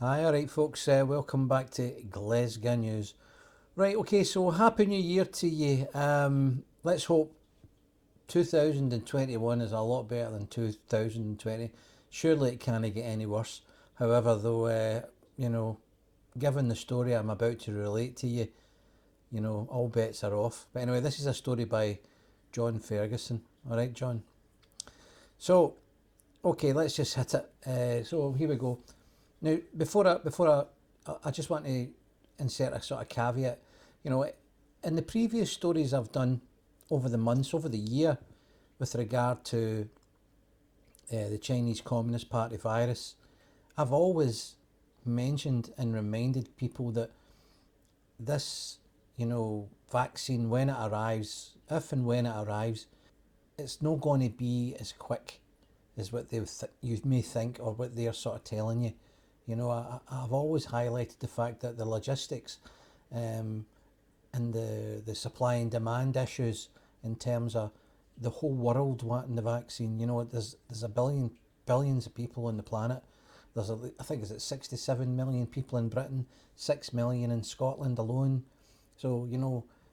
Hi, alright folks, welcome back to Glesga News. Right, okay, so Happy New Year to you. Let's hope 2021 is a lot better than 2020. Surely it can't get any worse. However, though, given the story I'm about to relate to you, all bets are off. But anyway, this is a story by John Ferguson. Alright, John. So, okay, let's just hit it. So here we go. Now, I just want to insert a sort of caveat. In the previous stories I've done over the months, over the year, with regard to the Chinese Communist Party virus, I've always mentioned and reminded people that this, vaccine, when it arrives, if and when it arrives, it's not going to be as quick as what you may think or what they're sort of telling you. I've always highlighted the fact that the logistics and the supply and demand issues in terms of the whole world wanting the vaccine. There's billions of people on the planet. I think it's 67 million people in Britain, 6 million in Scotland alone. So,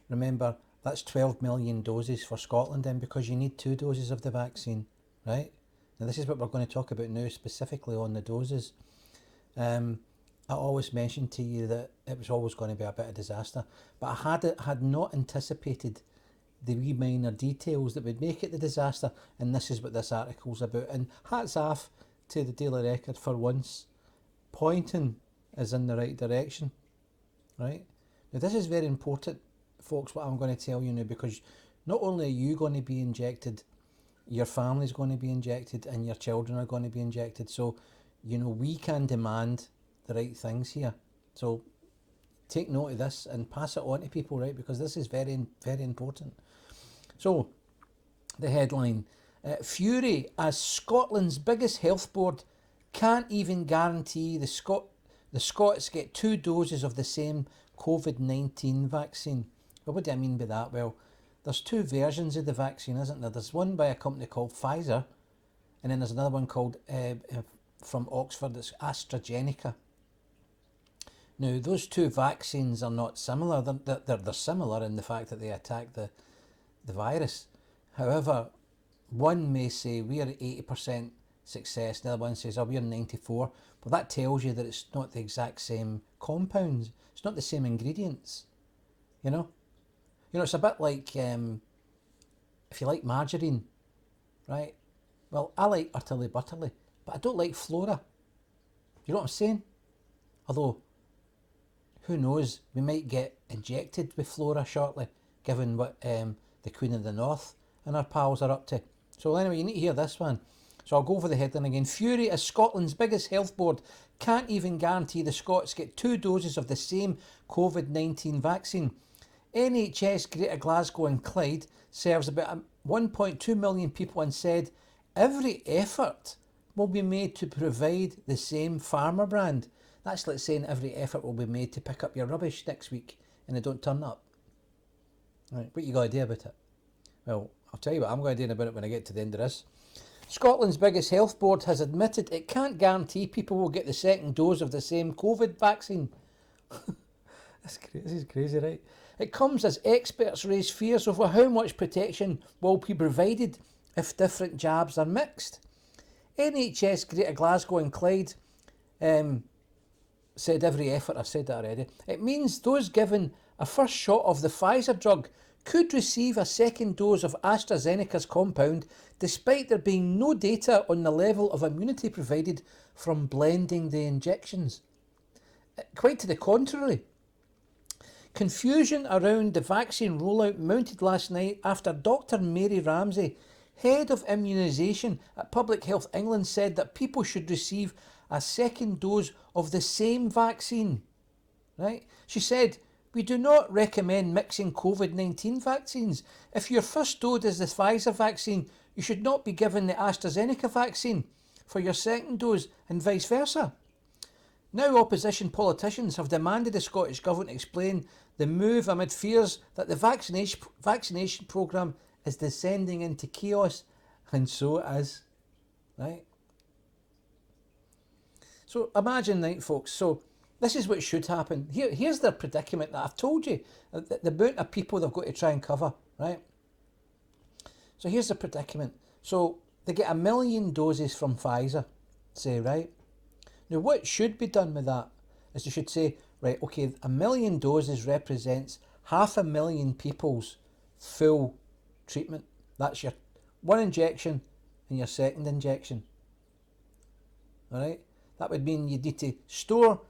remember, that's 12 million doses for Scotland then, because you need 2 doses of the vaccine, right? Now this is what we're going to talk about now, specifically on the doses. I always mentioned to you that it was always going to be a bit of disaster, but I had not anticipated the wee minor details that would make it the disaster, and this is what this article's about. And hats off to the Daily Record for once pointing us in the right direction, right? Now this is very important, folks, what I'm going to tell you now, because not only are you going to be injected, your family's going to be injected and your children are going to be injected. So we can demand the right things here. So take note of this and pass it on to people, right? Because this is very, very important. So the headline, Fury as Scotland's biggest health board can't even guarantee the Scots get 2 doses of the same COVID-19 vaccine. Well, what do I mean by that? Well, there's 2 versions of the vaccine, isn't there? There's one by a company called Pfizer, and then there's another one called from Oxford, it's AstraZeneca. Now, those 2 vaccines are not similar. They're similar in the fact that they attack the virus. However, one may say we're at 80% success, the other one says, we're 94%. Well, that tells you that it's not the exact same compounds. It's not the same ingredients, it's a bit like, if you like margarine, right? Well, I like Utterly Butterly, but I don't like Flora. You know what I'm saying? Although, who knows, we might get injected with Flora shortly, given what the Queen of the North and her pals are up to. So anyway, you need to hear this one. So I'll go over the headline again. Fury as Scotland's biggest health board can't even guarantee the Scots get 2 doses of the same COVID-19 vaccine. NHS Greater Glasgow and Clyde serves about 1.2 million people and said every effort will be made to provide the same pharma brand. That's like saying every effort will be made to pick up your rubbish next week and they don't turn up. Right, what you got to do about it? Well, I'll tell you what I'm going to do about it when I get to the end of this. Scotland's biggest health board has admitted it can't guarantee people will get the second dose of the same COVID vaccine. This is crazy, right? It comes as experts raise fears over how much protection will be provided if different jabs are mixed. NHS Greater Glasgow and Clyde said every effort, I've said that already. It means those given a first shot of the Pfizer drug could receive a second dose of AstraZeneca's compound despite there being no data on the level of immunity provided from blending the injections. Quite to the contrary. Confusion around the vaccine rollout mounted last night after Dr Mary Ramsey, head of immunisation at Public Health England, said that people should receive a second dose of the same vaccine. Right? She said, we do not recommend mixing COVID-19 vaccines. If your first dose is the Pfizer vaccine, you should not be given the AstraZeneca vaccine for your second dose and vice versa. Now opposition politicians have demanded the Scottish Government explain the move amid fears that the vaccination programme is descending into chaos, and so it is. Right? So imagine, right, folks, so this is what should happen. Here's the predicament that I've told you, the amount of people they've got to try and cover, right? So here's the predicament. So they get 1 million doses from Pfizer, say, right? Now what should be done with that is they should say, right, okay, 1 million doses represents 500,000 people's full treatment. That's your one injection and your second injection. All right? That would mean you need to store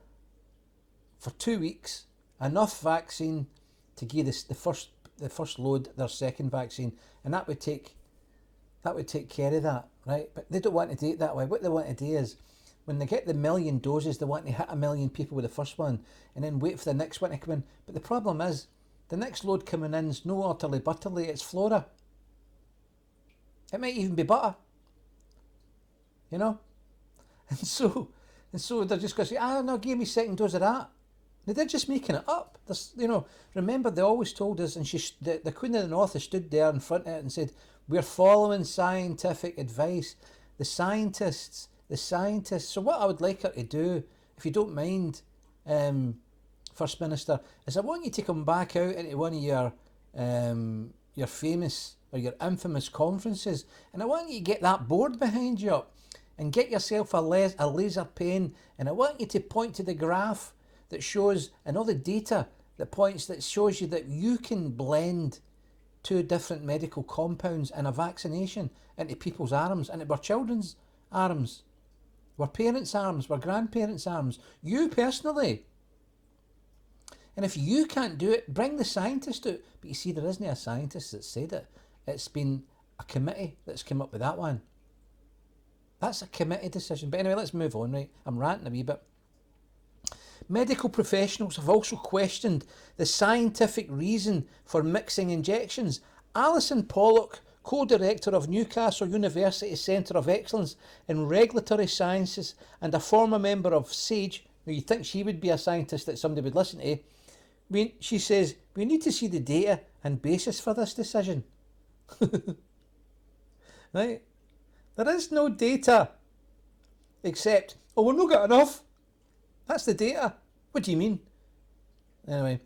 for 2 weeks enough vaccine to give this the first load their second vaccine, and that would take care of that, right? But they don't want to do it that way. What they want to do is, when they get the 1 million doses, they want to hit 1 million people with the first one, and then wait for the next one to come in. But the problem is, the next load coming in is no utterly butterly, it's flora. It might even be butter, you know. And so they're just going to say, no, give me second dose of that. Now, they're just making it up. There's, you know, remember they always told us, and the Queen of the North has stood there in front of it and said, we're following scientific advice. The scientists. So what I would like her to do, if you don't mind, First Minister, is I want you to come back out into one of your famous or your infamous conferences, and I want you to get that board behind you up and get yourself a laser pen, and I want you to point to the graph that shows, and all the data that shows you that you can blend 2 different medical compounds in a vaccination into people's arms, into our children's arms, our parents' arms, our grandparents' arms, you personally. And if you can't do it, bring the scientist out. But you see, there isn't a scientist that said it. It's been a committee that's come up with that one. That's a committee decision. But anyway, let's move on, right? I'm ranting a wee bit. Medical professionals have also questioned the scientific reason for mixing injections. Alison Pollock, co-director of Newcastle University Centre of Excellence in Regulatory Sciences and a former member of SAGE, now you'd think she would be a scientist that somebody would listen to, she says, we need to see the data and basis for this decision. Right? There is no data except, we've not got enough. That's the data. What do you mean? Anyway,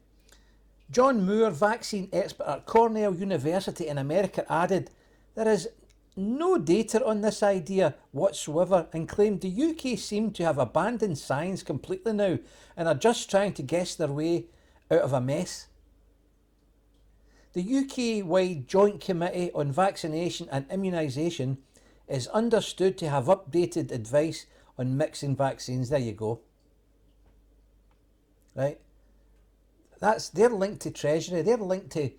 John Moore, vaccine expert at Cornell University in America, added, there is no data on this idea whatsoever, and claimed the UK seem to have abandoned science completely now and are just trying to guess their way out of a mess. The UK-wide Joint Committee on Vaccination and Immunisation is understood to have updated advice on mixing vaccines. There you go. Right? They're linked to Treasury, they're linked to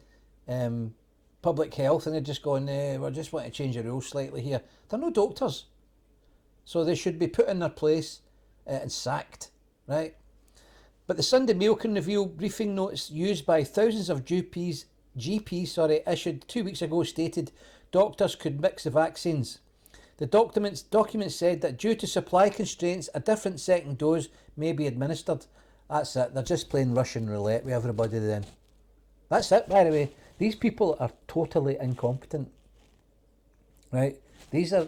public health, and they're just going, we just want to change the rules slightly here. They're no doctors. So they should be put in their place and sacked, right? But the Sunday Mail can reveal briefing notes used by thousands of GPs issued 2 weeks ago stated doctors could mix the vaccines. The document said that due to supply constraints, a different second dose may be administered. That's it. They're just playing Russian roulette with everybody then. That's it, by the way. These people are totally incompetent. Right? These are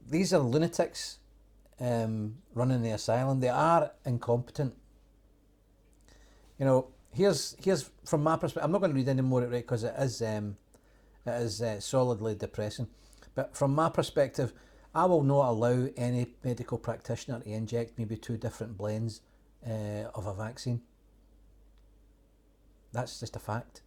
lunatics running the asylum. They are incompetent. You know, here's from my perspective. I'm not going to read any more of it because it is solidly depressing. But from my perspective, I will not allow any medical practitioner to inject maybe 2 different blends of a vaccine. That's just a fact.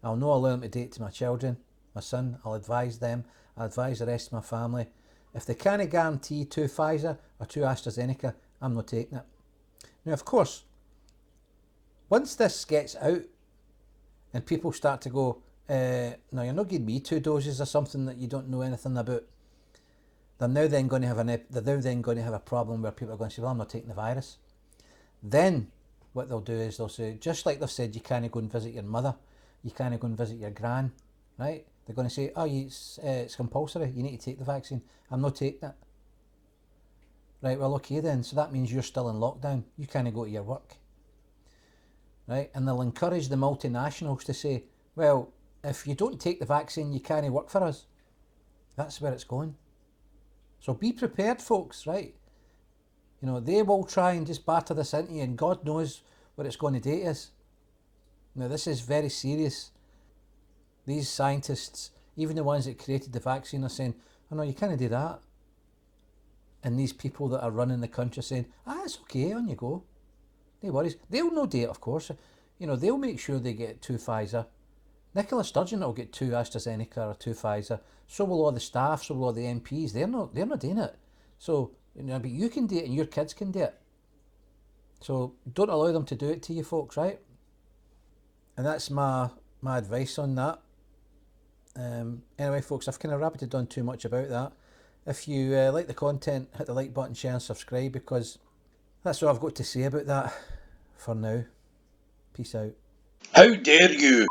I'll not allow them to do it to my children, my son. I'll advise them. I'll advise the rest of my family. If they can't guarantee 2 Pfizer or 2 AstraZeneca, I'm not taking it. Now, of course, once this gets out and people start to go, no, you're not giving me 2 doses or something that you don't know anything about, they're now then going to have a problem where people are going to say, well, I'm not taking the virus. Then what they'll do is they'll say, just like they've said, you can't go and visit your mother, you can't go and visit your gran, right? They're going to say, oh, it's compulsory, you need to take the vaccine. I'm not taking it. Right, well, okay then, so that means you're still in lockdown, you can't go to your work. Right, and they'll encourage the multinationals to say, well, if you don't take the vaccine, you can't work for us. That's where it's going. So be prepared, folks, right? You know, they will try and just batter this into you, and God knows what it's going to do to us. Now, this is very serious. These scientists, even the ones that created the vaccine, are saying, oh no, you can't do that. And these people that are running the country saying, it's okay, on you go. No worries. They'll no do it, of course. You know, they'll make sure they get 2 Pfizer. Nicola Sturgeon will get 2 AstraZeneca or 2 Pfizer. So will all the staff, so will all the MPs. They're not doing it. So, you know, but you can do it and your kids can do it. So don't allow them to do it to you folks, right? And that's my advice on that. Anyway, folks, I've kind of rabbited on too much about that. If you like the content, hit the like button, share and subscribe, because that's all I've got to say about that for now. Peace out. How dare you